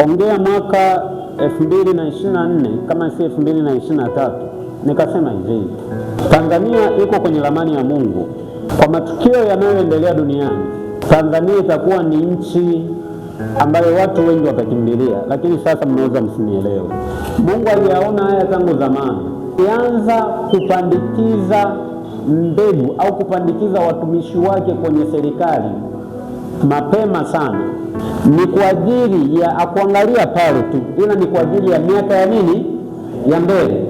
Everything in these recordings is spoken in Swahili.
Ongea mwaka 2024 kama si 2023, nikasema hivi: Tanzania iko kwenye ramani ya Mungu. Kwa matukio yanayoendelea duniani, Tanzania itakuwa ni nchi ambayo watu wengi watakimbilia, lakini sasa mnaweza msinielewe. Mungu aliyaona haya tangu zamani. Alianza kupandikiza mbegu au kupandikiza watumishi wake kwenye serikali mapema sana. Ni kwa ajili ya akuangalia pale tu, ila ni kwa ajili ya miaka ya nini, ya mbele.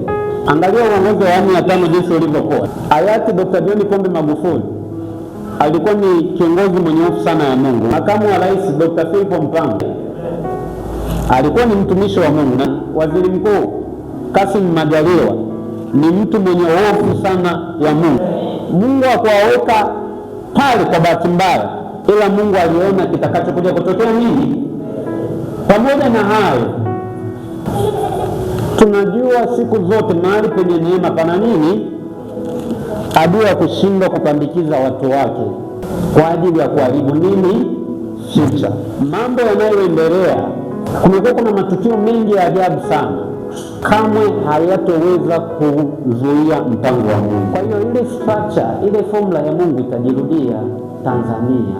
Angalia uongozi wa awamu ya 5 jinsi ulivyokuwa. Hayati Dr. John Pombe Magufuli alikuwa ni kiongozi mwenye hofu sana ya Mungu. Makamu wa Rais Dr. Philip Mpango alikuwa ni mtumishi wa Mungu, na Waziri Mkuu Kassim Majaliwa ni mtu mwenye hofu sana ya Mungu. Mungu hakuwaweka pale kwa bahati mbaya, ila Mungu aliona kitakachokuja kutokea nini. Pamoja na hayo, tunajua siku zote mahali penye neema pana nini, adui ya kushindwa kupandikiza watu wake kwa ajili ya kuharibu nini, future. Mambo yanayoendelea, kumekuwa kuna matukio mengi ya ajabu sana, kamwe hayatoweza kuzuia mpango wa Mungu. Kwa hiyo ile structure, ile formula ya Mungu itajirudia Tanzania.